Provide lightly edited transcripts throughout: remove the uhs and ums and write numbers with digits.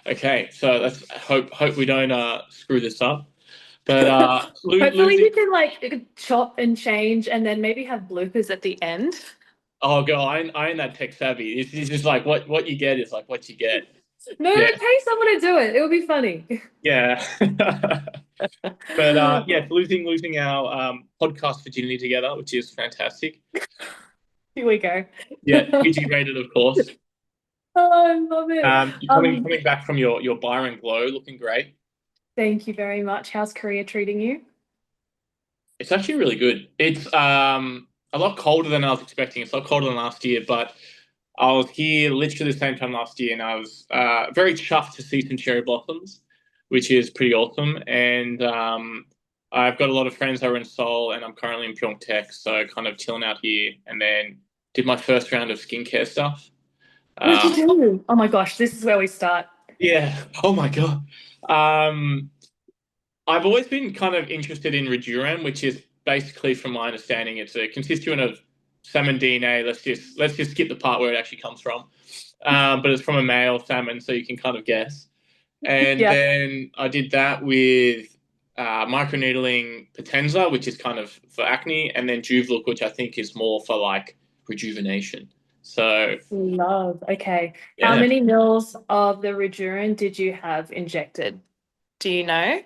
Okay, so let's hope we don't screw this up. But Hopefully losing. you can like chop and change and then maybe have bloopers at the end. Oh, girl, I ain't that tech savvy. It's just like what you get is like what you get. No, Yeah, pay someone to do it. It would be funny. yeah. But yeah, losing our podcast virginity together, which is fantastic. Here we go. Yeah, PG rated, of course. Oh, I love it. You're coming back from your Byron glow, looking great. Thank you very much. How's Korea treating you? It's actually really good. It's a lot colder than I was expecting. It's a lot colder than last year, but I was here literally the same time last year, and I was very chuffed to see some cherry blossoms, which is pretty awesome. And I've got a lot of friends that are in Seoul, and I'm currently in Pyeongtaek, so kind of chilling out here. And then did my first round of skincare stuff. What did Um, you do? Oh my gosh, this is where we start. yeah. Oh my God. Um, I've always been kind of interested in Reduran, which is basically, from my understanding, it's a constituent of salmon DNA. Let's just skip the part where it actually comes from. But it's from a male salmon, so you can kind of guess. And Yeah. then I did that with microneedling Potenza, which is kind of for acne, and then Juvelook, which I think is more for like rejuvenation. So Love. Okay. How yeah, many mils of the Redurin did you have injected? Do you know?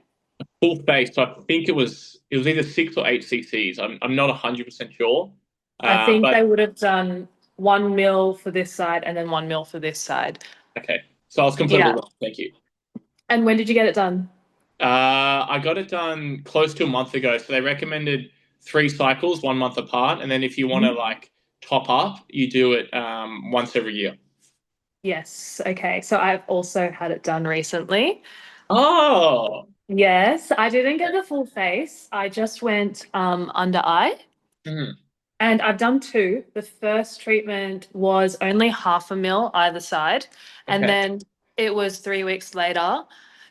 full face. So I think it was either 6 or 8 cc's. I'm not 100% sure. I think But they would have done 1 mil for this side and then 1 mil for this side. okay. So I was completely Yeah. wrong. Thank you. And when did you get it done? I got it done close to a month ago. So they recommended 3 cycles, 1 month apart, and then if you want to Mhm. like top up, you do it once every year. Yes. Okay. So I've also had it done recently. Oh, Yes, I didn't get the full face. I just went under eye. mhm. And I've done two. The first treatment was only 0.5 mil either side. And Okay. then it was 3 weeks later.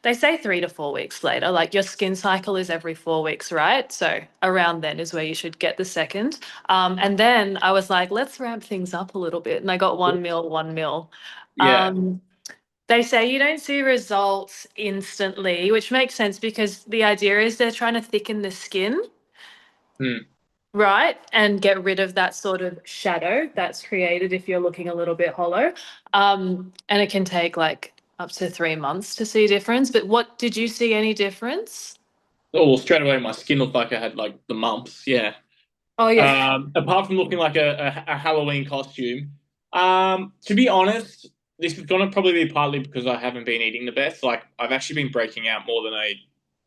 They say 3 to 4 weeks later. Like your skin cycle is every 4 weeks, right? So around then is where you should get the second. And then I was like, let's ramp things up a little bit. And I got 1 mil, 1 mil. Yeah. Um, they say you don't see results instantly, which makes sense because the idea is they're trying to thicken the skin. Hmm. Right, and get rid of that sort of shadow that's created if you're looking a little bit hollow. And it can take like up to 3 months to see a difference. But what did you see any difference? Oh, well, straight away, my skin looked like I had like the mumps. Yeah. Oh yeah. Apart from looking like a Halloween costume, to be honest, this is gonna probably be partly because I haven't been eating the best. Like I've actually been breaking out more than I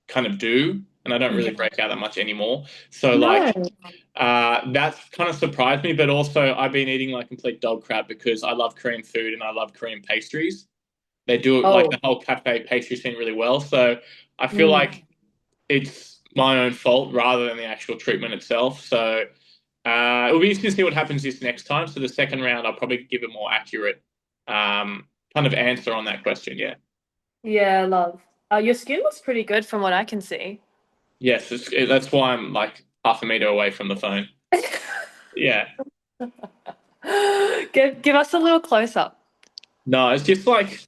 kind of do, and I don't really Yeah. break out that much anymore. So No. like, that's kind of surprised me. But also, I've been eating like complete dog crap because I love Korean food and I love Korean pastries. They do it like Oh. the whole cafe pastry scene really well. So I feel Mm. like it's my own fault rather than the actual treatment itself. So it'll be interesting to see what happens this next time. So the second round, I'll probably give a more accurate kind of answer on that question. Yeah. Yeah, love. Your skin looks pretty good from what I can see. Yes, that's why I'm like half a meter away from the phone. Yeah. Give us a little close up. No, it's just like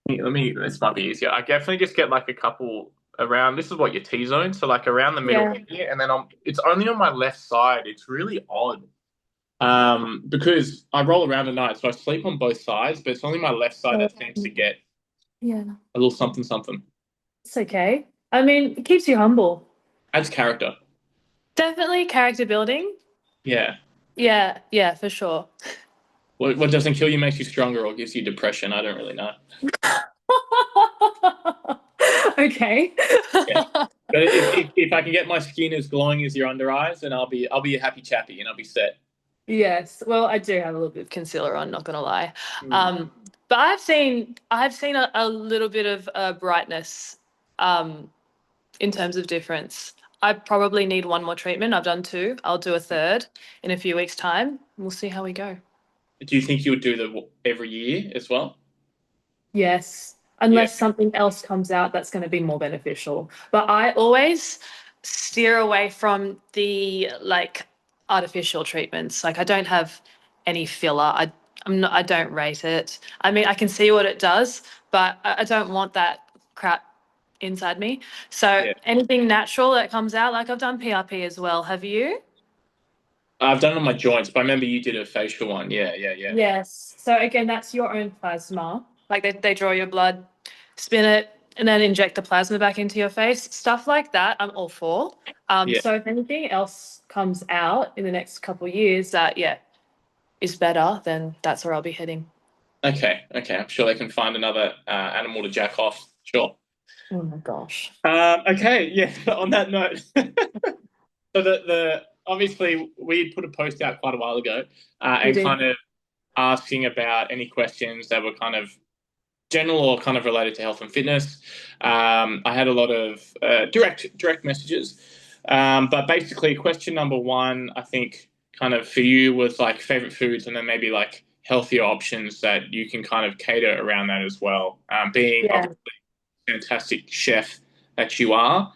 this might be easier. I definitely just get like a couple around. This is what your T zone, so like around the middle Yeah. here, and then it's only on my left side. It's really odd. Because I roll around at night, so I sleep on both sides, but it's only my left side that seems to get Yeah. a little something something. It's okay. I mean, it keeps you humble. Adds character. Definitely character building. Yeah. Yeah, yeah, for sure. What doesn't kill you makes you stronger or gives you depression. I don't really know. Okay. Yeah. But if I can get my skin as glowing as your under eyes, then I'll be a happy chappy and I'll be set. Yes. Well, I do have a little bit of concealer on, not gonna lie. Mm. Um, but I've seen a little bit of brightness um in terms of difference. I probably need one more treatment. I've done two. I'll do a third in a few weeks' time. We'll see how we go. Do you think you would do the every year as well? Yes, Yeah. unless something else comes out that's going to be more beneficial. But I always steer away from the like artificial treatments. Like I don't have any filler. I don't rate it. I mean, I can see what it does, but I don't want that crap inside me. So Yeah. anything natural that comes out, like I've done PRP as well. Have you? I've done it on my joints, but I remember you did a facial one. Yeah, yeah, yeah. Yes. So again, that's your own plasma. Like they draw your blood, spin it, and then inject the plasma back into your face. Stuff like that, I'm all for. Yeah. So if anything else comes out in the next couple of years that, yeah, is better, then that's where I'll be heading. Okay, okay. I'm sure they can find another animal to jack off. Sure. Oh my gosh. Okay, yeah. On that note, so the obviously we put a post out quite a while ago, We and did. kind of asking about any questions that were kind of general or kind of related to health and fitness. I had a lot of direct messages, but basically, question number one, I think, kind of for you was like favorite foods, and then maybe like healthier options that you can kind of cater around that as well. Being Yeah. obviously a fantastic chef that you are,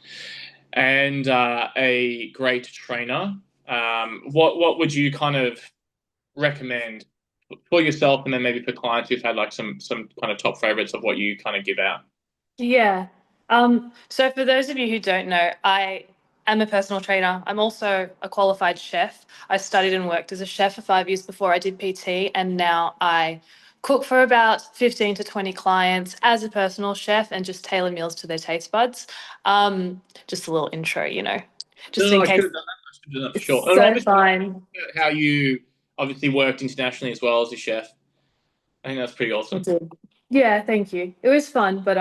and a great trainer. What would you kind of recommend for yourself, and then maybe for clients who've had like some kind of top favorites of what you kind of give out? Yeah. So for those of you who don't know, I am a personal trainer. I'm also a qualified chef. I studied and worked as a chef for 5 years before I did PT, and now I cook for about 15 to 20 clients as a personal chef and just tailor meals to their taste buds. Just a little intro, just No, in I should case. have done that. I should have done that for It's sure. And so obviously, fine. how you obviously worked internationally as well as a chef. I think that's pretty I awesome. did. Yeah, thank you. It was fun, but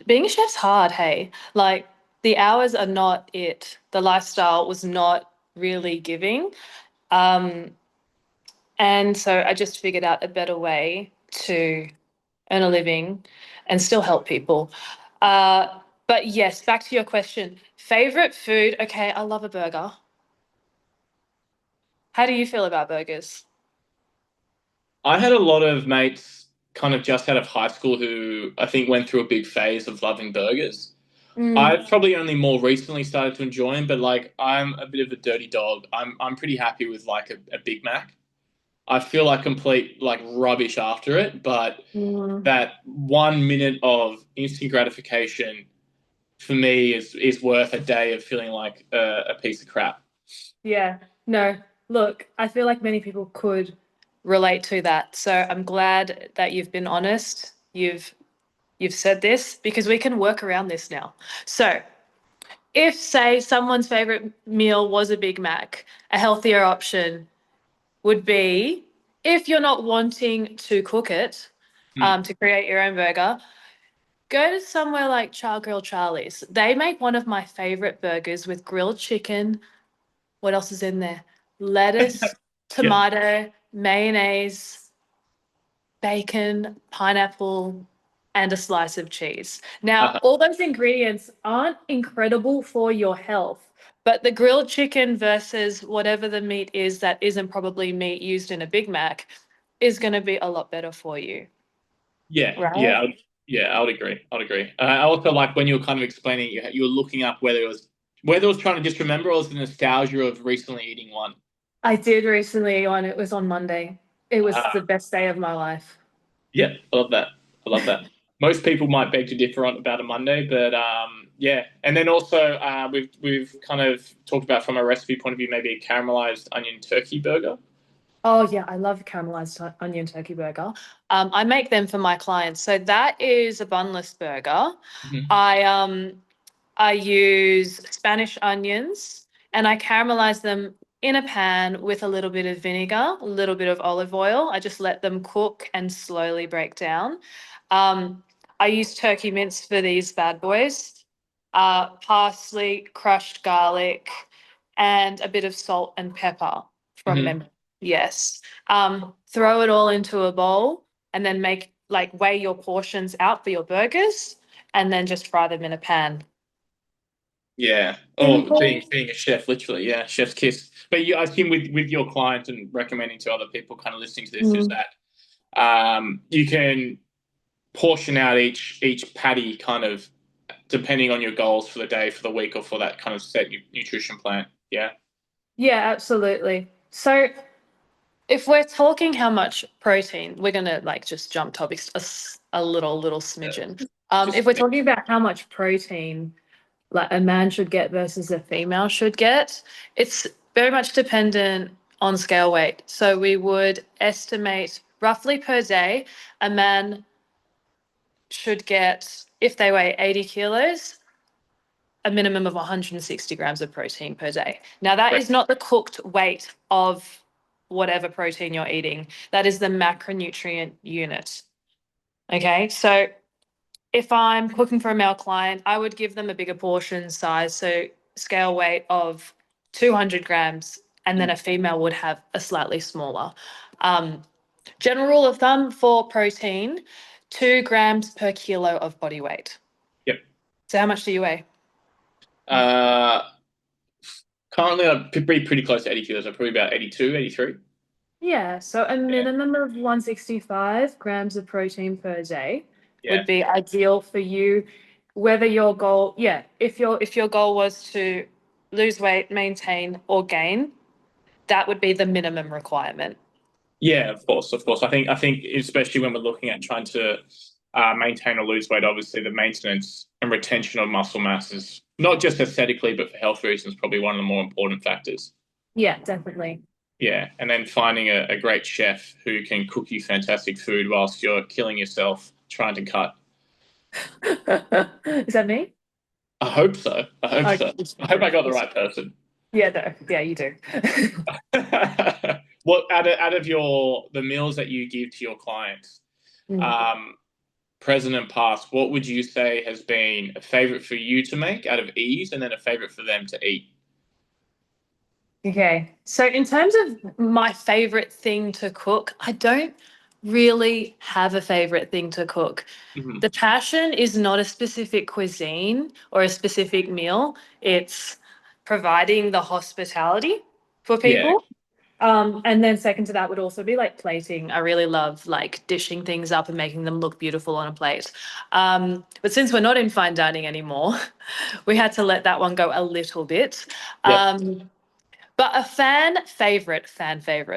being a chef's hard, hey. Like the hours are not it. The lifestyle was not really giving. Um, and so I just figured out a better way to earn a living and still help people. But yes, back to your question. Favorite food? Okay, I love a burger. How do you feel about burgers? I had a lot of mates kind of just out of high school who I think went through a big phase of loving burgers. Mm, I've probably only more recently started to enjoy them, but like I'm a bit of a dirty dog. I'm pretty happy with like a Big Mac. I feel like complete like rubbish after it, but mm, that 1 minute of instant gratification for me is worth a day of feeling like a piece of crap. yeah, no. Look, I feel like many people could relate to that. So I'm glad that you've been honest. You've said this because we can work around this now. So, if, say, someone's favorite meal was a Big Mac, a healthier option would be if you're not wanting to cook it, Mm. to create your own burger, go to somewhere like Char Grill Charlie's. They make one of my favorite burgers with grilled chicken. What else is in there? Lettuce, Yeah. tomato, mayonnaise, bacon, pineapple, and a slice of cheese. Now, Uh-huh. all those ingredients aren't incredible for your health, but the grilled chicken versus whatever the meat is that isn't probably meat used in a Big Mac is going to be a lot better for you, Yeah, right? yeah, yeah. I would agree. I'd agree. I also like when you were kind of explaining, you were looking up whether it was trying to just remember or was the nostalgia of recently eating one. I did recently on it was on Monday. It was the Uh, best day of my life. yeah, I love that. I love that. Most people might beg to differ on about a Monday, but yeah. And then also we've kind of talked about from a recipe point of view, maybe a caramelized onion turkey burger. Oh yeah, I love caramelized onion turkey burger. I make them for my clients. So that is a bunless burger. Mhm. I I use Spanish onions and I caramelize them in a pan with a little bit of vinegar, a little bit of olive oil. I just let them cook and slowly break down. Um, I use turkey mince for these bad boys, parsley, crushed garlic, and a bit of salt and pepper from Mhm. memory. Yes. Throw it all into a bowl and then make like weigh your portions out for your burgers and then just fry them in a pan. Yeah. Oh, being Simple. being a chef, literally, yeah, chef's kiss. But I assume with your client and recommending to other people, kind of listening to this, is Mm. that you can portion out each patty kind of depending on your goals for the day, for the week, or for that kind of set nutrition plan. Yeah. Yeah, absolutely. So If we're talking how much protein, we're gonna like just jump topics a little smidgen. If Just we're talking about how much protein like a man should get versus a female should get, it's very much dependent on scale weight. So we would estimate roughly per day, a man should get, if they weigh 80 kilos, a minimum of 160 grams of protein per day. Now, that great. is not the cooked weight of whatever protein you're eating. That is the macronutrient unit. Okay. So if I'm cooking for a male client, I would give them a bigger portion size. So scale weight of 200 grams, and then Mm. a female would have a slightly smaller. Um, General rule of thumb for protein, 2 grams per kilo of body weight. Yep. So how much do you weigh? Uh, Currently, I'm pretty close to 80 kilos. I'm probably about 82, 83. Yeah, so a Yeah. minimum of 165 grams of protein per day Yeah. would be ideal for you. Whether your goal, yeah, if your goal was to lose weight, maintain, or gain, that would be the minimum requirement. Yeah, of course, of course. I think especially when we're looking at trying to maintain or lose weight, obviously the maintenance and retention of muscle mass is not just aesthetically, but for health reasons, probably one of the more important factors. Yeah, definitely. Yeah, and then finding a great chef who can cook you fantastic food whilst you're killing yourself trying to cut. Is that me? I hope so. I hope Okay, so. I hope I got the right person. yeah, no, yeah, you do. What out of your the meals that you give to your clients, Mm. um, present and past, what would you say has been a favorite for you to make out of ease, and then a favorite for them to eat? Okay. So in terms of my favorite thing to cook, I don't really have a favorite thing to cook. Hmm. The passion is not a specific cuisine or a specific meal. It's providing the hospitality for Yeah, people. And then second to that would also be like plating. I really love like dishing things up and making them look beautiful on a plate. But since we're not in fine dining anymore, we had to let that one go a little bit. yep. Um, but a fan favorite,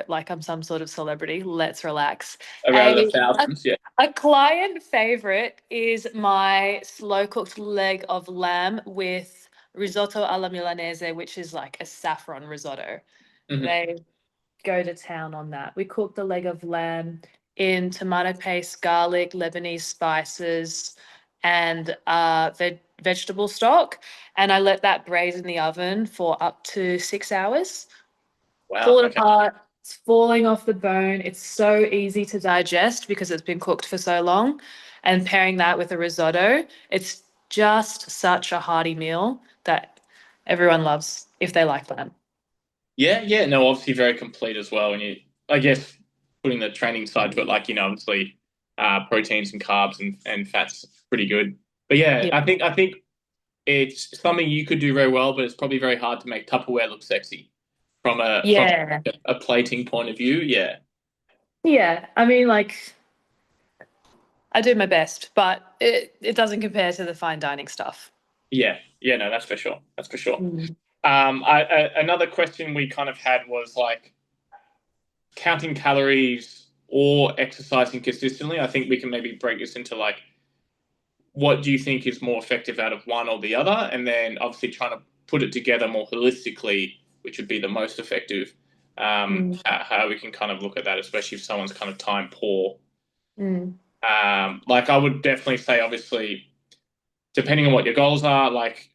like I'm some sort of celebrity. Let's relax. Around the A thousands. Yeah. a client favorite is my slow cooked leg of lamb with risotto alla milanese, which is like a saffron risotto. Hmm. They go to town on that. We cook the leg of lamb in tomato paste, garlic, Lebanese spices, and vegetable stock. And I let that braise in the oven for up to 6 hours. Wow. Pull it Okay. apart. It's falling off the bone. It's so easy to digest because it's been cooked for so long. And pairing that with a risotto, it's just such a hearty meal that everyone loves if they like lamb. Yeah, yeah. No, obviously very complete as well. And I guess, putting the training side to it, like obviously, proteins and carbs and fats, pretty good. But yeah, Yeah. I think it's something you could do very well, but it's probably very hard to make Tupperware look sexy from Yeah. a plating point of view. Yeah, Yeah. I mean, like, I do my best, but it doesn't compare to the fine dining stuff. yeah, yeah. No, that's for sure. That's for sure. Mm. Another question we kind of had was like counting calories or exercising consistently. I think we can maybe break this into like, what do you think is more effective out of one or the other, and then obviously trying to put it together more holistically, which would be the most effective. Mm. How we can kind of look at that, especially if someone's kind of time poor. Mm. Like I would definitely say, obviously, depending on what your goals are, like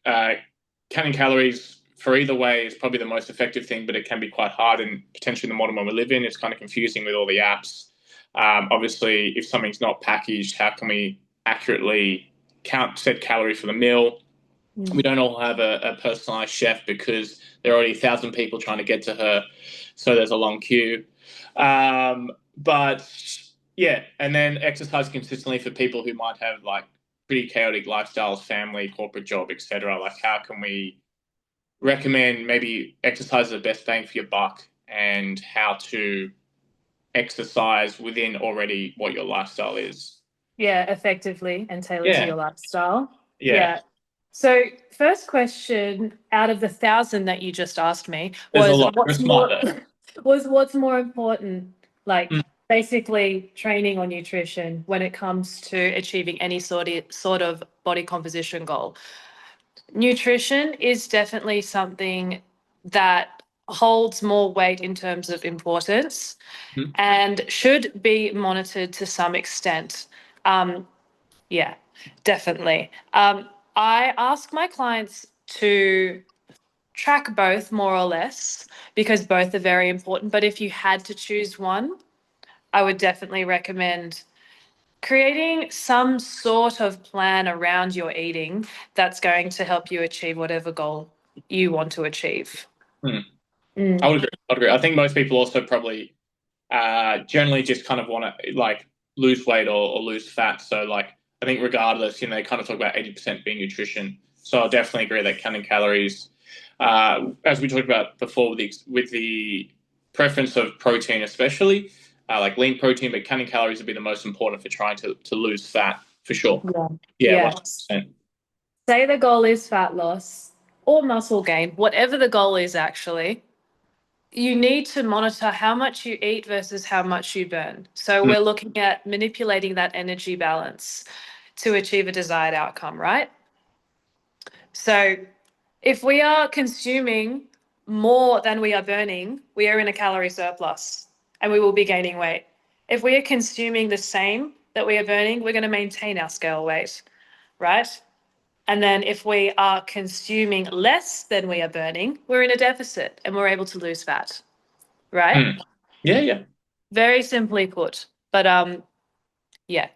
counting calories for either way is probably the most effective thing, but it can be quite hard, and potentially in the modern one we live in, it's kind of confusing with all the apps. Obviously, if something's not packaged, how can we accurately count said calories for the meal? We Mm. don't all have a personalized chef because there are already 1,000 people trying to get to her, so there's a long queue. But yeah, and then exercise consistently for people who might have like pretty chaotic lifestyles, family, corporate job, etc. Like, how can we recommend maybe exercise is the best bang for your buck, and how to exercise within already what your lifestyle is? Yeah, effectively and tailored to Yeah, your lifestyle. yeah. Yeah. So, first question out of the thousand that you just asked me There's a was lot. You're what's smart more though. Was what's more important? Mm, Like basically training or nutrition when it comes to achieving any sort of body composition goal. Nutrition is definitely something that holds more weight in terms of importance mm, and should be monitored to some extent. Um, yeah, definitely. I ask my clients to track both more or less because both are very important. But if you had to choose one, I would definitely recommend creating some sort of plan around your eating that's going to help you achieve whatever goal you want to achieve. mm. I Mm. would agree. I would agree. I think most people also probably generally just kind of want to like lose weight or lose fat. So like I think regardless, they kind of talk about 80% being nutrition. So I'll definitely agree that counting calories, as we talked about before, with the preference of protein, especially like lean protein, but counting calories would be the most important for trying to lose fat for sure. Yeah. Yeah, Yeah. 100%. Say the goal is fat loss or muscle gain, whatever the goal is actually, you need to monitor how much you eat versus how much you burn. So Mm, we're looking at manipulating that energy balance to achieve a desired outcome, right? So if we are consuming more than we are burning, we are in a calorie surplus and we will be gaining weight. If we are consuming the same that we are burning, we're going to maintain our scale weight, right? And then if we are consuming less than we are burning, we're in a deficit and we're able to lose fat, right? mm. Yeah, yeah. Very simply put. But yeah,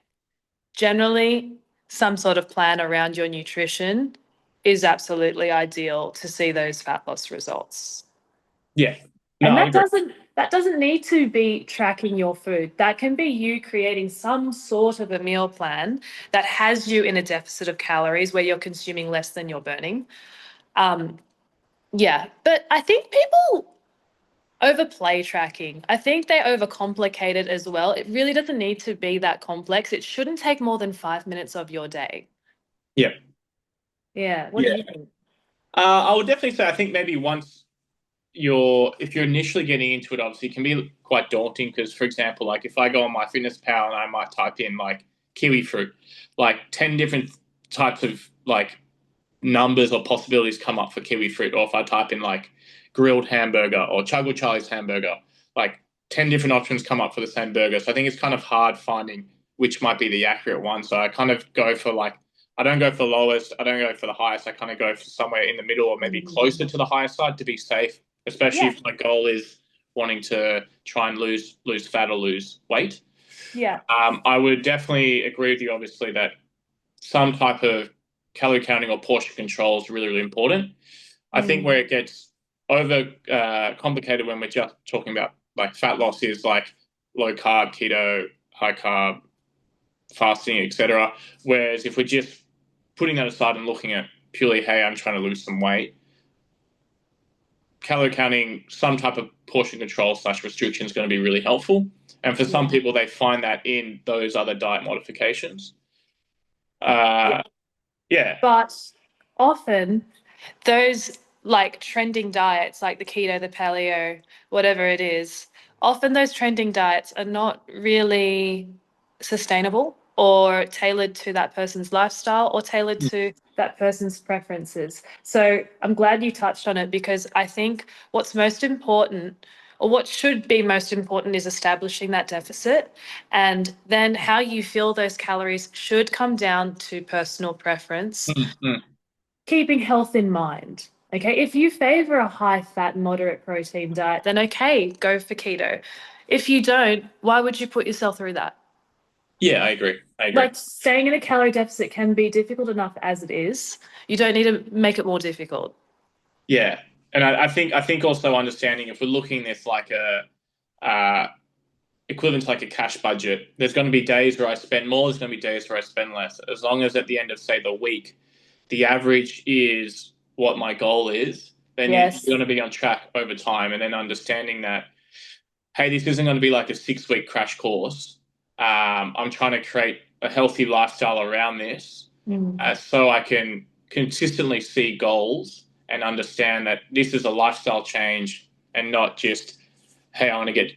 generally some sort of plan around your nutrition is absolutely ideal to see those fat loss results. Yeah. No, And I that agree. doesn't need to be tracking your food. That can be you creating some sort of a meal plan that has you in a deficit of calories where you're consuming less than you're burning. Um, yeah, but I think people overplay tracking. I think they overcomplicate it as well. It really doesn't need to be that complex. It shouldn't take more than 5 minutes of your day. Yeah. Yeah. What do Yeah. you think? I would definitely say I think maybe once if you're initially getting into it, obviously it can be quite daunting because, for example, like if I go on my fitness pal and I might type in like kiwi fruit, like 10 different types of like numbers or possibilities come up for kiwi fruit. Or if I type in like grilled hamburger or Chuggle Charlie's hamburger, like 10 different options come up for the same burger. So I think it's kind of hard finding which might be the accurate one. So I kind of go for like, I don't go for the lowest, I don't go for the highest. I kind of go for somewhere in the middle or maybe closer Mm. to the higher side to be safe, especially Yeah. if my goal is wanting to try and lose fat or lose weight. Yeah. I would definitely agree with you, obviously, that some type of calorie counting or portion control is really, really important. I think Mm. where it gets over complicated when we're just talking about like fat loss is like low carb, keto, high carb, fasting, etc. Whereas if we're just putting that aside and looking at purely, hey, I'm trying to lose some weight, calorie counting, some type of portion control slash restriction is going to be really helpful. And for some Yeah. people, they find that in those other diet modifications. Yeah. Uh, yeah. But often those like trending diets, like the keto, the paleo, whatever it is, often those trending diets are not really sustainable or tailored to that person's lifestyle or tailored to that person's preferences. So I'm glad you touched on it because I think what's most important or what should be most important is establishing that deficit. And then how you feel those calories should come down to personal preference, Mm-hmm. keeping health in mind. Okay, if you favor a high fat, moderate protein diet, then okay, go for keto. If you don't, why would you put yourself through that? Yeah, I agree. I agree. Like staying in a calorie deficit can be difficult enough as it is. You don't need to make it more difficult. Yeah, and I think also understanding if we're looking this like a equivalent to like a cash budget, there's going to be days where I spend more. There's going to be days where I spend less. As long as at the end of say the week, the average is what my goal is, then you're Yes. going to be on track over time. And then understanding that, hey, this isn't going to be like a 6 week crash course. I'm trying to create a healthy lifestyle around this, Mm. so I can consistently see goals and understand that this is a lifestyle change and not just, hey, I want to get,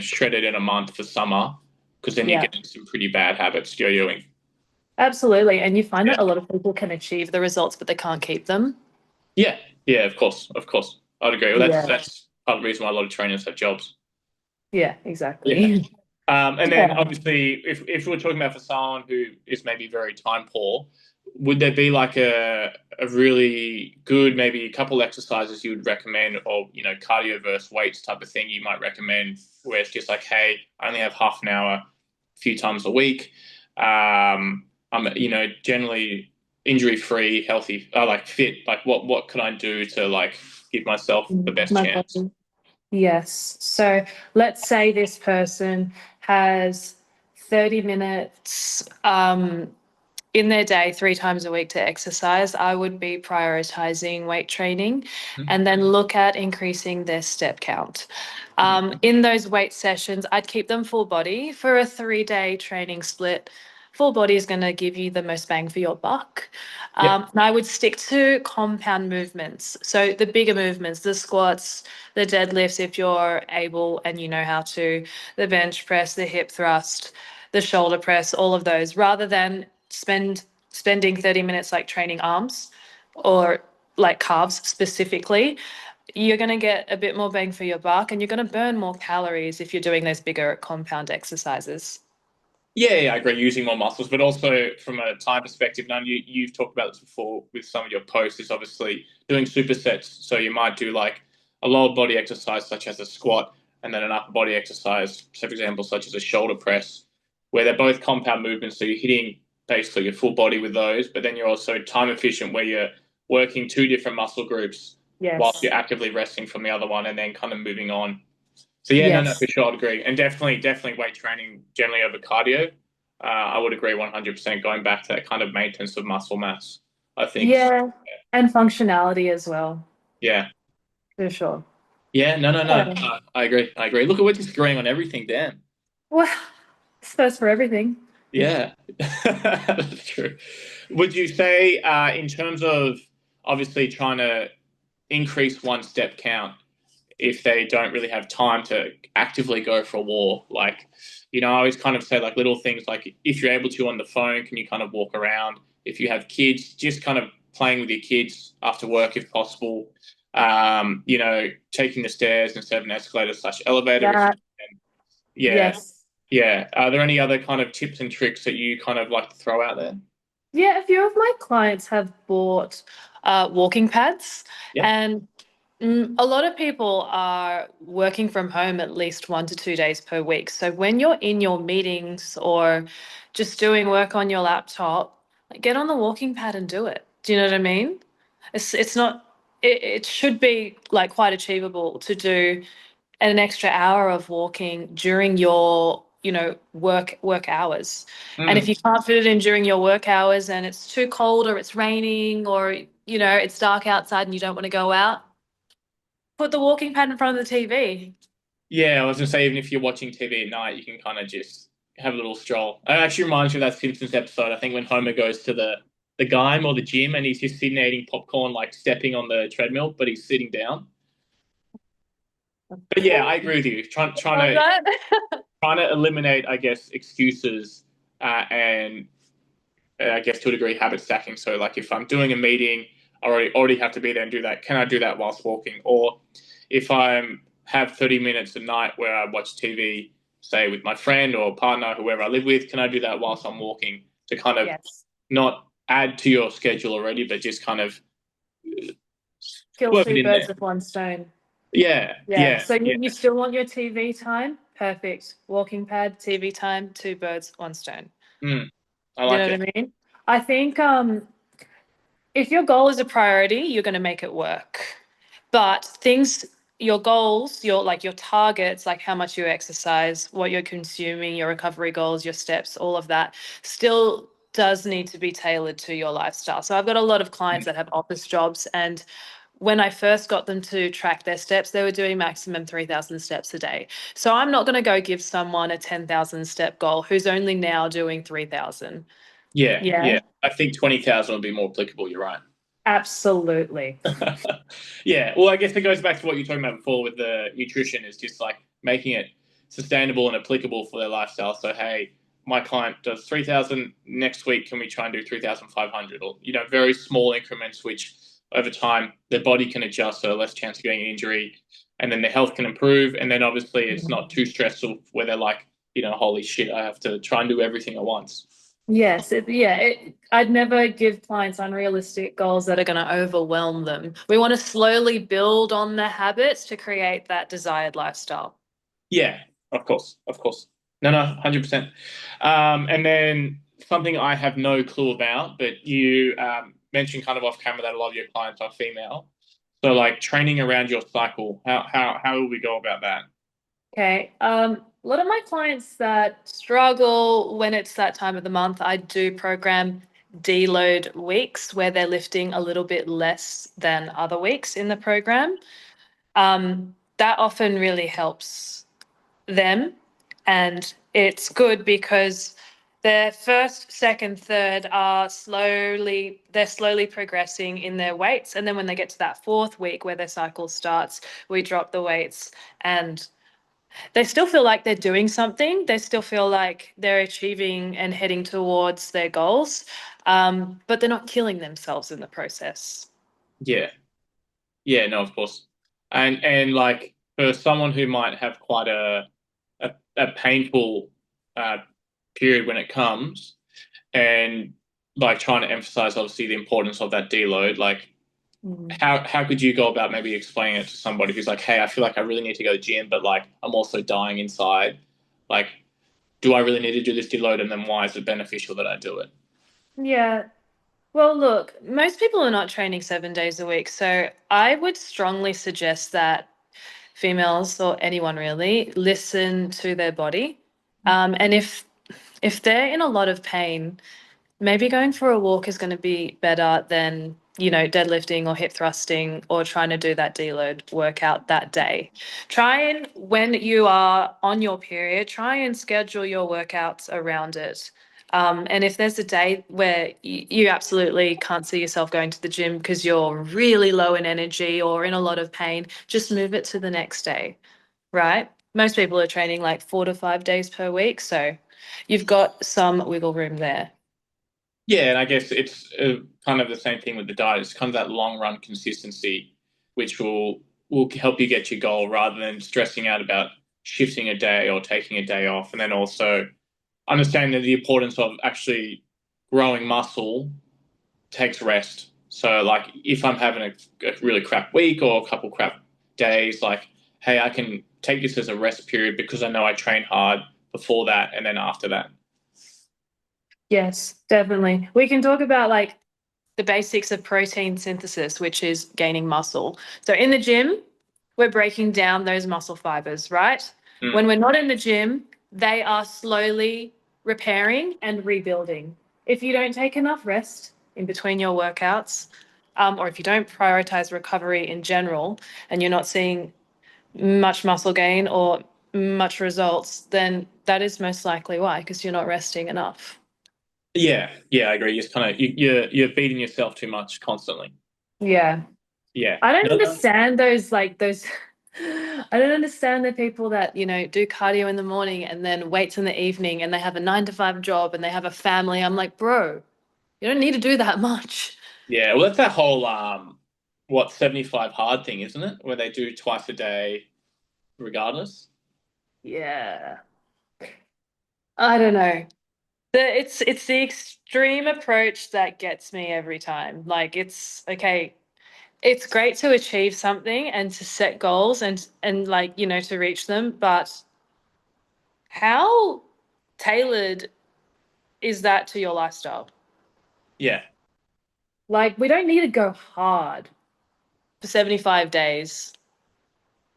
shredded in a month for summer, because then you're Yeah, getting some pretty bad habits yo-yoing. absolutely. And you find Yeah. that a lot of people can achieve the results, but they can't keep them. Yeah. Yeah, of course. Of course. I'd agree. Well, that's Yeah. that's part of the reason why a lot of trainers have jobs. Yeah, Yeah. exactly. And then Yeah. obviously, if we're talking about for someone who is maybe very time poor, would there be like a really good maybe a couple exercises you would recommend, or cardio versus weights type of thing you might recommend, where it's just like, hey, I only have half an hour, a few times a week. I'm generally injury free, healthy, like fit. Like what can I do to like give myself the best My chance? body. Yes. So let's say this person has 30 minutes in their day, 3 times a week to exercise. I would be prioritizing weight training and then look at increasing their step count. In those weight sessions, I'd keep them full body for a 3-day training split. Full body is going to give you the most bang for your buck. Yep. And I would stick to compound movements. So the bigger movements, the squats, the deadlifts, if you're able and you know how to, the bench press, the hip thrust, the shoulder press, all of those, rather than spending 30 minutes like training arms or like calves specifically. You're going to get a bit more bang for your buck and you're going to burn more calories if you're doing those bigger compound exercises. Yeah, yeah, I agree. Using more muscles, but also from a time perspective, now you've talked about this before with some of your posts, is obviously doing supersets. So you might do like a lower body exercise, such as a squat, and then an upper body exercise, so for example, such as a shoulder press, where they're both compound movements. So you're hitting basically your full body with those, but then you're also time efficient, where you're working two different muscle groups whilst Yes. you're actively resting from the other one, and then kind of moving on. So yeah, no, for Yes. sure, I'd agree, and definitely weight training generally over cardio. I would agree 100%. Going back to that kind of maintenance of muscle mass, I think. Yeah. And functionality as well, Yeah, for sure. yeah, no, no, no. Yeah. I agree. I agree. Look, we're just agreeing on everything, Dan. Well, I suppose for everything. Yeah, that's true. Would you say, in terms of obviously trying to increase one step count, if they don't really have time to actively go for a walk. Like, I always kind of say like little things like if you're able to on the phone, can you kind of walk around? If you have kids, just kind of playing with your kids after work if possible. Taking the stairs instead of an escalator slash elevator if you That, can. Yeah. yes. Yeah. Are there any other kind of tips and tricks that you kind of like to throw out there? Yeah, a few of my clients have bought walking pads, Yeah. and a lot of people are working from home at least 1 to 2 days per week. So when you're in your meetings or just doing work on your laptop, like, get on the walking pad and do it. Do you know what I mean? It's not. It should be like quite achievable to do an extra hour of walking during your work hours. And if Mm. you can't fit it in during your work hours and it's too cold or it's raining or it's dark outside and you don't want to go out, put the walking pad in front of the TV. Yeah, I was gonna say even if you're watching TV at night, you can kind of just have a little stroll. It actually reminds me of that Simpsons episode. I think when Homer goes to the Gym or the gym and he's just sitting there eating popcorn, like stepping on the treadmill, but he's sitting down. But yeah, I agree with you. Love that. Trying to eliminate, I guess, excuses, and I guess to a degree habit stacking. So like if I'm doing a meeting, I already have to be there and do that. Can I do that whilst walking? Or if I'm have 30 minutes a night where I watch TV, say with my friend or partner, whoever I live with, can I do that whilst I'm walking to kind of Yes. not add to your schedule already, but just kind of Kill work it two in there. birds with one stone. Yeah, Yeah. yeah, So yeah. you still want your TV time? Perfect. Walking pad, TV time, two birds, one stone. Mm, I Do you like know it. what I mean? I think if your goal is a priority, you're going to make it work. But your goals, your targets, like how much you exercise, what you're consuming, your recovery goals, your steps, all of that still does need to be tailored to your lifestyle. So I've got a lot of clients that have office jobs, and when I first got them to track their steps, they were doing maximum 3,000 steps a day. So I'm not going to go give someone a 10,000 step goal who's only now doing 3,000. Yeah, Yeah, yeah. I think 20,000 would be more applicable. You're right. absolutely. Yeah, well, I guess it goes back to what you were talking about before with the nutrition. Is just like making it sustainable and applicable for their lifestyle. So, hey, my client does 3,000 next week. Can we try and do 3,500? Or, very small increments, which over time their body can adjust, so less chance of getting an injury, and then their health can improve. And then obviously it's not too stressful where they're like, holy shit, I have to try and do everything at once. Yes, I'd never give clients unrealistic goals that are going to overwhelm them. We want to slowly build on the habits to create that desired lifestyle. Yeah, of course, of course. No, no, 100%. And then something I have no clue about, but you mentioned kind of off camera that a lot of your clients are female. So like training around your cycle, how will we go about that? Okay. A lot of my clients that struggle when it's that time of the month, I do program deload weeks where they're lifting a little bit less than other weeks in the program. That often really helps them. And it's good because their first, second, third they're slowly progressing in their weights. And then when they get to that fourth week where their cycle starts, we drop the weights and they still feel like they're doing something. They still feel like they're achieving and heading towards their goals, but they're not killing themselves in the process. Yeah, yeah, no, of course. And like for someone who might have quite a painful uh, period when it comes, and like trying to emphasize obviously the importance of that deload, like Mm. how could you go about maybe explaining it to somebody who's like, hey, I feel like I really need to go to the gym, but like I'm also dying inside. Like, do I really need to do this deload? And then why is it beneficial that I do it? Yeah. Well, look, most people are not training 7 days a week. So I would strongly suggest that females or anyone really listen to their body. And if they're in a lot of pain, maybe going for a walk is going to be better than, deadlifting or hip thrusting or trying to do that deload workout that day. Try and, when you are on your period, try and schedule your workouts around it. And if there's a day where you absolutely can't see yourself going to the gym because you're really low in energy or in a lot of pain, just move it to the next day, right? Most people are training like 4 to 5 days per week. So you've got some wiggle room there. Yeah, and I guess it's kind of the same thing with the diet. It's kind of that long run consistency, which will help you get your goal rather than stressing out about shifting a day or taking a day off, and then also understanding the importance of actually growing muscle takes rest. So like if I'm having a really crap week or a couple crap days, like hey, I can take this as a rest period because I know I train hard before that and then after that. Yes, definitely. We can talk about like the basics of protein synthesis, which is gaining muscle. So in the gym, we're breaking down those muscle fibers, right? Mm. When we're not in the gym, they are slowly repairing and rebuilding. If you don't take enough rest in between your workouts, or if you don't prioritize recovery in general, and you're not seeing much muscle gain or much results, then that is most likely why, because you're not resting enough. Yeah, yeah, I agree. You're kind of you're beating yourself too much constantly. Yeah. Yeah. I don't No, no. understand those I don't understand the people that, do cardio in the morning and then weights in the evening and they have a 9 to 5 job and they have a family. I'm like, bro, you don't need to do that much. Yeah, well, that's that whole 75 hard thing, isn't it? Where they do twice a day regardless. Yeah. I don't know. It's the extreme approach that gets me every time. Like it's okay, it's great to achieve something and to set goals and like, to reach them, but how tailored is that to your lifestyle? Yeah. Like, we don't need to go hard for 75 days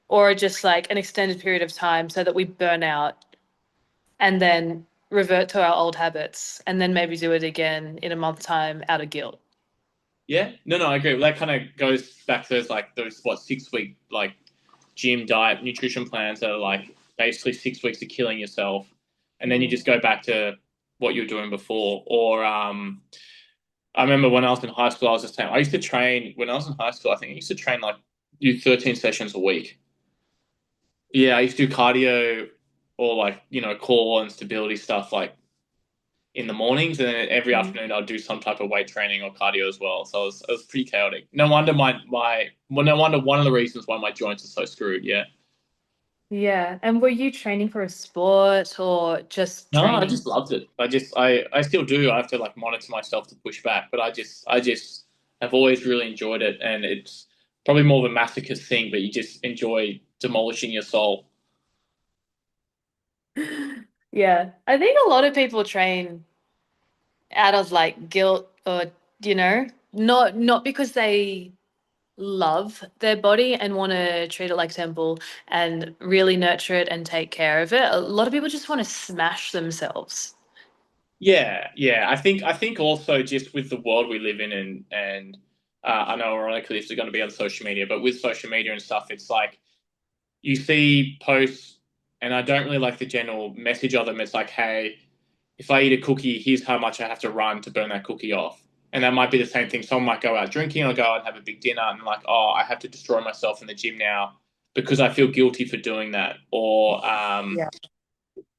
or just like an extended period of time so that we burn out and then revert to our old habits and then maybe do it again in a month's time out of guilt. Yeah. No, no, I agree. Well, that kind of goes back to those what 6 week like gym diet nutrition plans that are like basically 6 weeks of killing yourself, and then you just Mm. go back to what you were doing before. Or I remember when I was in high school, I was just saying I used to train when I was in high school. I think I used to train like do 13 sessions a week. Yeah, I used to do cardio or like, core and stability stuff like in the mornings, and then every Mm. afternoon I'd do some type of weight training or cardio as well. So it was pretty chaotic. No wonder no wonder one of the reasons why my joints are so screwed. Yeah. Yeah. And were you training for a sport or just No, I training? just loved it. I still do. I have to like monitor myself to push back, but I just have always really enjoyed it, and it's probably more of a masochist thing, but you just enjoy demolishing your soul. Yeah. I think a lot of people train out of like guilt or, not because they love their body and want to treat it like temple and really nurture it and take care of it. A lot of people just want to smash themselves. Yeah, yeah. I think also just with the world we live in, and I know ironically this is going to be on social media, but with social media and stuff, it's like you see posts, and I don't really like the general message of them. It's like, hey, if I eat a cookie, here's how much I have to run to burn that cookie off. And that might be the same thing. Someone might go out drinking or go out and have a big dinner and like, oh, I have to destroy myself in the gym now because I feel guilty for doing that. Or Yeah.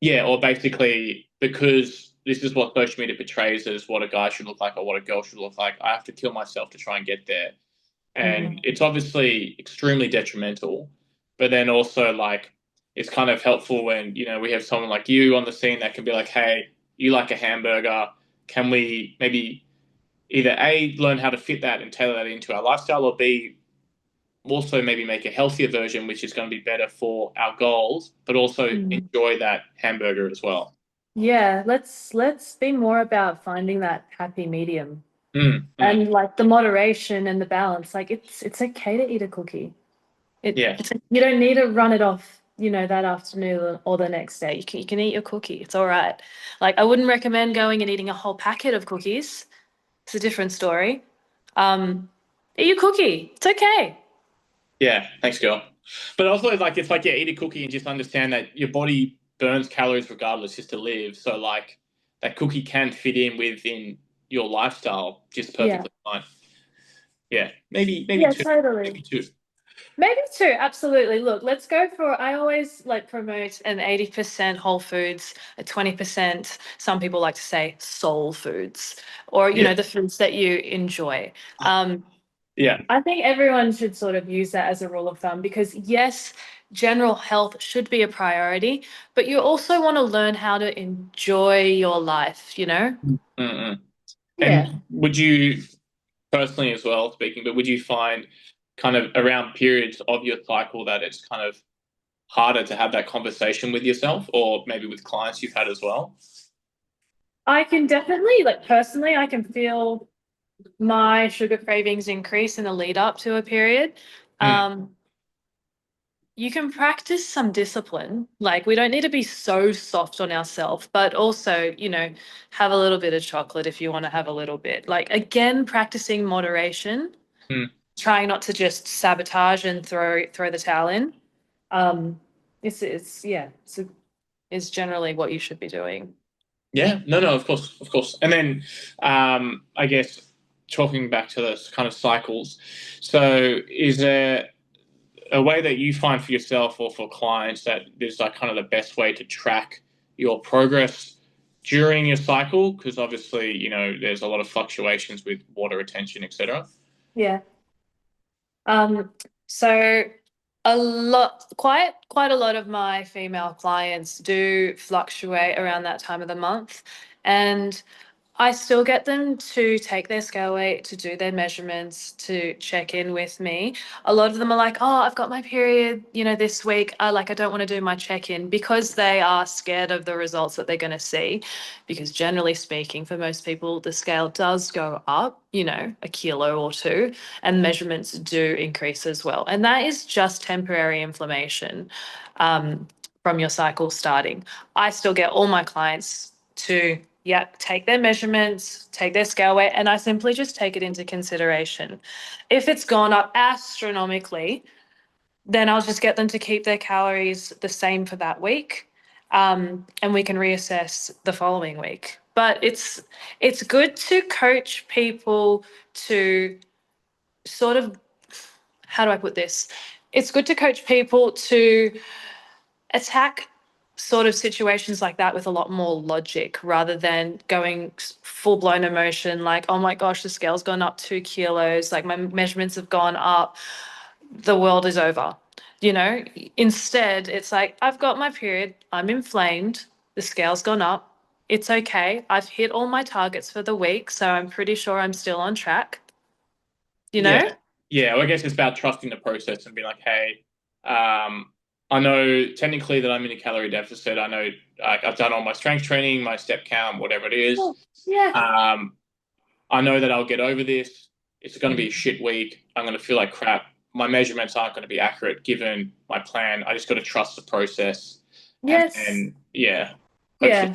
yeah, or basically because this is what social media portrays as what a guy should look like or what a girl should look like, I have to kill myself to try and get there. And Mhm. it's obviously extremely detrimental, but then also like it's kind of helpful when, we have someone like you on the scene that can be like, hey, you like a hamburger. Can we maybe either A, learn how to fit that and tailor that into our lifestyle, or B, also maybe make a healthier version, which is going to be better for our goals, but also Mm. enjoy that hamburger as well. Yeah, let's be more about finding that happy medium Mm, mm, and like the moderation and the balance. Like it's okay to eat a cookie. yeah, You don't need to run it off, that afternoon or the next day. You can eat your cookie. It's all right. Like I wouldn't recommend going and eating a whole packet of cookies. It's a different story. Um, Eat your cookie. It's okay. yeah. Thanks, girl. But also, like, it's like, yeah, eat a cookie and just understand that your body burns calories regardless just to live. So, like, that cookie can fit in within your lifestyle just Yeah. perfectly fine. Yeah, maybe Yeah, two, totally. maybe two. Maybe two, absolutely. Look, let's go for, I always like promote an 80% whole foods, a 20%, some people like to say soul foods, or, Yeah, the foods that you enjoy. Um, yeah. I think everyone should sort of use that as a rule of thumb because, yes, general health should be a priority, but you also want to learn how to enjoy your life? Mm-mm. Yeah. And would you personally as well speaking, but would you find kind of around periods of your cycle that it's kind of harder to have that conversation with yourself or maybe with clients you've had as well? I can definitely, like personally, I can feel my sugar cravings increase in the lead up to a period. Mm, Um, you can practice some discipline. Like we don't need to be so soft on ourselves, but also, have a little bit of chocolate if you want to have a little bit. Like again, practicing moderation, mm. trying not to just sabotage and throw the towel in. Um, it's yeah, is generally what you should be doing. Yeah, no, of course, of course. And then I guess talking back to those kind of cycles, so is there a way that you find for yourself or for clients that is like kind of the best way to track your progress during your cycle? Because obviously, there's a lot of fluctuations with water retention, etc. Yeah. Um, so quite a lot of my female clients do fluctuate around that time of the month. And I still get them to take their scale weight, to do their measurements, to check in with me. A lot of them are like, "Oh, I've got my period, this week. I don't want to do my check-in," because they are scared of the results that they're going to see. Because generally speaking, for most people, the scale does go up, a kilo or two, and measurements do increase as well. And that is just temporary inflammation from your cycle starting. I still get all my clients to, yeah, take their measurements, take their scale weight, and I simply just take it into consideration. If it's gone up astronomically, then I'll just get them to keep their calories the same for that week, and we can reassess the following week. But it's good to coach people to sort of, how do I put this? It's good to coach people to attack sort of situations like that with a lot more logic rather than going full blown emotion like, oh my gosh, the scale's gone up 2 kilos, like my measurements have gone up, the world is over. You know, instead, it's like, I've got my period, I'm inflamed, the scale's gone up, it's okay. I've hit all my targets for the week, so I'm pretty sure I'm still on track, you Yeah, know? yeah. Well, I guess it's about trusting the process and being like, hey, I know technically that I'm in a calorie deficit. I know like, I've done all my strength training, my step count, whatever it is. Yeah. Um, I know that I'll get over this. It's going to be a shit week. I'm going to feel like crap. My measurements aren't going to be accurate given my plan. I just got to trust the process. And Yes. then, yeah, hopefully. Yeah.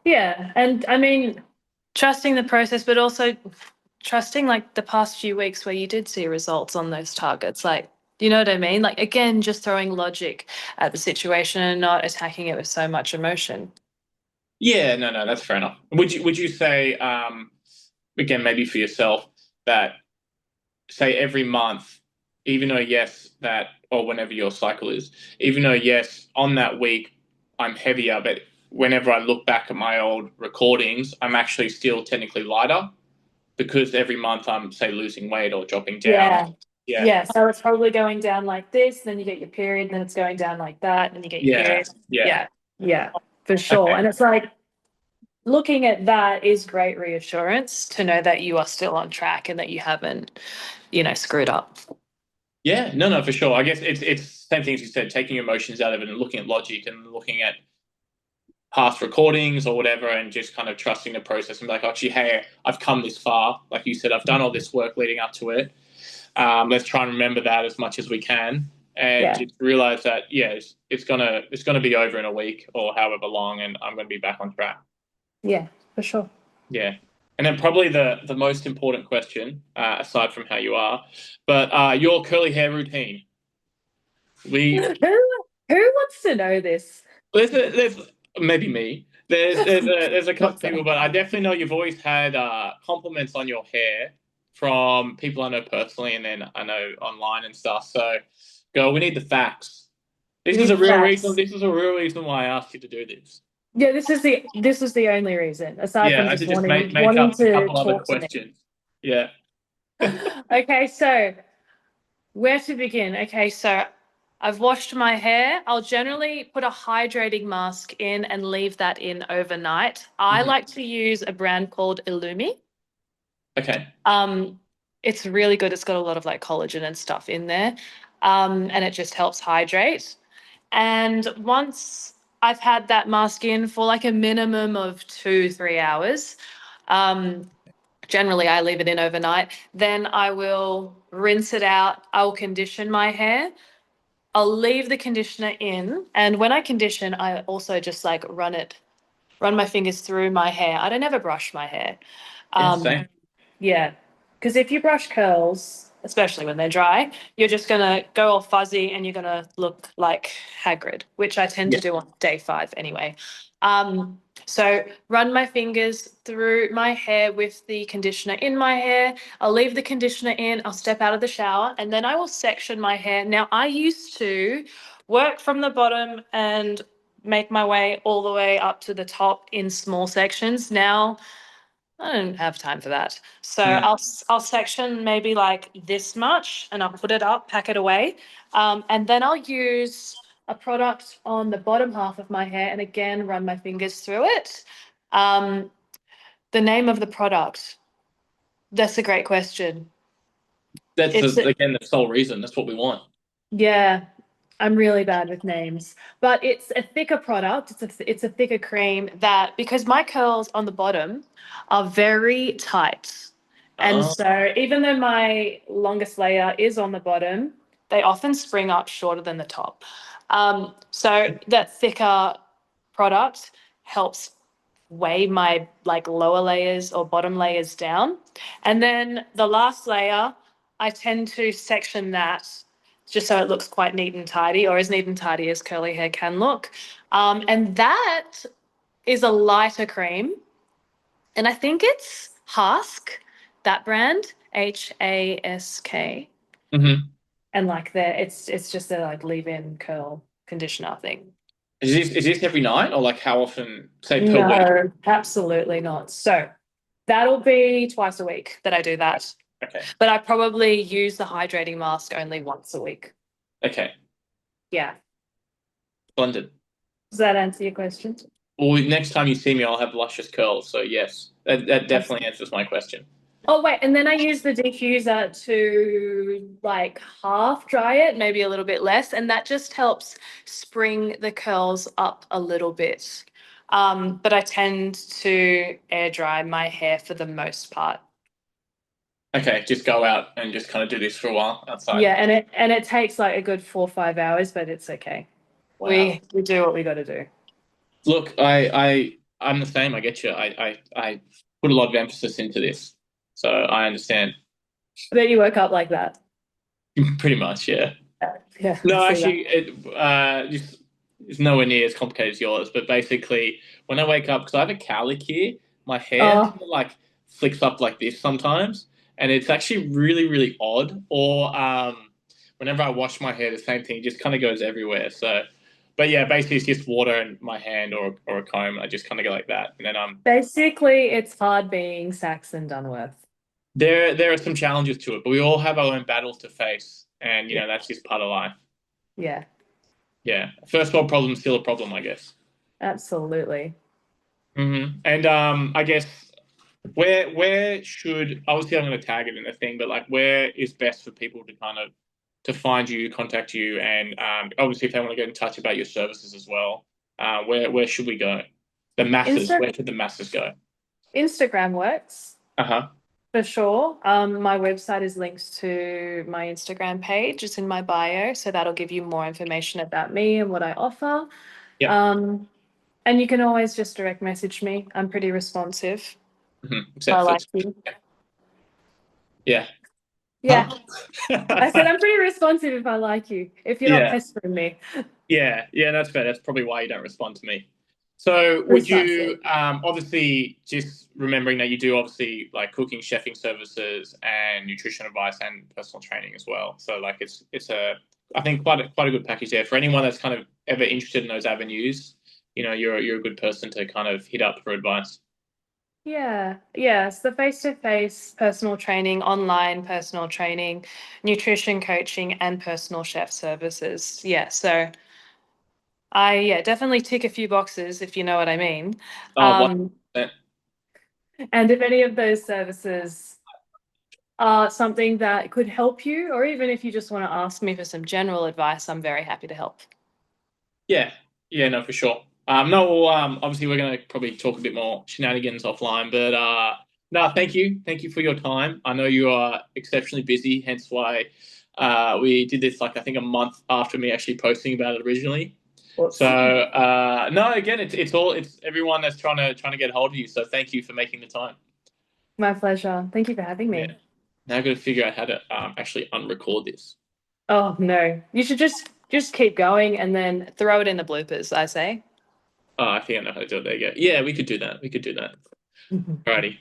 Yeah. And I mean, trusting the process, but also trusting like the past few weeks where you did see results on those targets. Like, you know what I mean? Like, again, just throwing logic at the situation and not attacking it with so much emotion. Yeah, no, no, that's fair enough. Would you say, again, maybe for yourself, that say every month, even though yes, that or whenever your cycle is, even though yes, on that week I'm heavier, but whenever I look back at my old recordings, I'm actually still technically lighter because every month I'm say losing weight or dropping down. Yeah. Yeah, Yeah. So it's probably going down like this, then you get your period, then it's going down like that, then you get your yeah, period. yeah. Yeah. Yeah. For sure. Okay. And it's like looking at that is great reassurance to know that you are still on track and that you haven't, screwed up. Yeah, no, no, for sure. I guess it's same things you said, taking emotions out of it and looking at logic and looking at past recordings or whatever and just kind of trusting the process and be like, actually, hey, I've come this far. Like you said, I've done all this work leading up to it. Let's try and remember that as much as we can and Yeah. just realize that, yeah, it's gonna be over in a week or however long and I'm gonna be back on track. Yeah, for sure. Yeah. And then probably the most important question, aside from how you are, but your curly hair routine. We Who wants to know this? there's maybe me. There's a couple What's people, that? but I definitely know you've always had compliments on your hair from people I know personally, and then I know online and stuff. So, girl, we need the facts. This You is need a the real reason. facts. This is a real reason why I asked you to do this. Yeah, this was the only reason, aside Yeah, from I just had to just wanting make wanting up a to couple other talk to me. questions. Yeah. Okay, so where to begin? Okay, so I've washed my hair. I'll generally put a hydrating mask in and leave that in overnight. I Mhm. like to use a brand called Illumi. Okay. Um, it's really good. It's got a lot of like collagen and stuff in there. And it just helps hydrate. And once I've had that mask in for like a minimum of 2, 3 hours, um, generally I leave it in overnight, then I will rinse it out. I'll condition my hair. I'll leave the conditioner in. And when I condition, I also just like run my fingers through my hair. I don't ever brush my hair. Yeah. Um, Same. yeah, because if you brush curls, especially when they're dry, you're just gonna go all fuzzy and you're gonna look like Hagrid, which I tend to Yeah. do on day 5 anyway. So run my fingers through my hair with the conditioner in my hair. I'll leave the conditioner in, I'll step out of the shower, and then I will section my hair. Now, I used to work from the bottom and make my way all the way up to the top in small sections. Now, I don't have time for that. So Mm. I'll section maybe like this much and I'll put it up, pack it away. And then I'll use a product on the bottom half of my hair and again run my fingers through it. Um, the name of the product, that's a great question. That's It's again the sole reason. That's what we want. Yeah, I'm really bad with names, but it's a thicker product. It's a thicker cream that because my curls on the bottom are very tight. And Oh, so even though my longest layer is on the bottom, they often spring up shorter than the top. So that thicker product helps weigh my like lower layers or bottom layers down. And then the last layer, I tend to section that just so it looks quite neat and tidy, or as neat and tidy as curly hair can look. And that is a lighter cream. And I think it's Hask, that brand, Hask. hmm. And like there, it's just a like leave-in curl. conditioner thing. Is this every night or like how often, say per week? No, absolutely not. So that'll be twice a week that I do that. Okay. But I probably use the hydrating mask only once a week. Okay. Yeah. Splendid. Does that answer your question? Well, next time you see me, I'll have luscious curls. So yes, that definitely answers my question. Oh, wait, and then I use the diffuser to like half dry it, maybe a little bit less, and that just helps spring the curls up a little bit. But I tend to air dry my hair for the most part. Okay, just go out and just kind of do this for a while outside. Yeah, and it takes like a good 4 or 5 hours, but it's okay. Wow. We do what we got to do. Look, I'm the same. I get you. I put a lot of emphasis into this, so I understand. I bet you woke up like that. Pretty much, yeah. Yeah, I No, see that. actually, just it's nowhere near as complicated as yours. But basically, when I wake up, because I have a cowlick here, my hair kind Oh, of like flicks up like this sometimes, and it's actually really, really odd. Or whenever I wash my hair, the same thing just kind of goes everywhere. So, but yeah, basically, it's just water in my hand or a comb. I just kind of go like that, and then basically, it's hard being Saxon Dunworth. there are some challenges to it, but we all have our own battles to face, and Yeah, that's just part of life. yeah, Yeah, first world problem, still a problem, I guess. absolutely. And I guess where should obviously I'm going to tag it in the thing, but like where is best for people to kind of to find you, contact you, and obviously if they want to get in touch about your services as well, where should we go? The masses, Insta where should the masses go? Instagram works Uh-huh. for sure. My website is linked to my Instagram page. It's in my bio, so that'll give you more information about me and what I offer. Yep. Um, and you can always just direct message me. I'm pretty responsive. I Except for like you. yeah. Huh? Yeah, I said I'm pretty responsive if I like you, if you're not Yeah. pestering me. Yeah, that's fair. That's probably why you don't respond to me. So, would you Precisely. obviously just remembering that you do obviously like cooking, chefing services, and nutrition advice and personal training as well. So, like it's a I think quite a good package there for anyone that's kind of ever interested in those avenues. You're a good person to kind of hit up for advice. Yeah, yeah. It's the face-to-face personal training, online personal training, nutrition coaching, and personal chef services. Yeah, so I yeah definitely tick a few boxes if you know what I mean. Oh, Um, 100%. and if any of those services are something that could help you, or even if you just want to ask me for some general advice, I'm very happy to help. Yeah, yeah, no, for sure. No, well, obviously we're going to probably talk a bit more shenanigans offline, but no, thank you for your time. I know you are exceptionally busy, hence why we did this like I think a month after me actually posting about it originally. So Whoops. no, again, it's everyone that's trying to get hold of you. So thank you for making the time. My pleasure. Thank you for having Yeah. me. Now I've got to figure out how to actually unrecord this. Oh no, you should just keep going and then throw it in the bloopers, I say. Oh, I think I know how to do it. There you go. Yeah, we could do that. We could do that. Alrighty.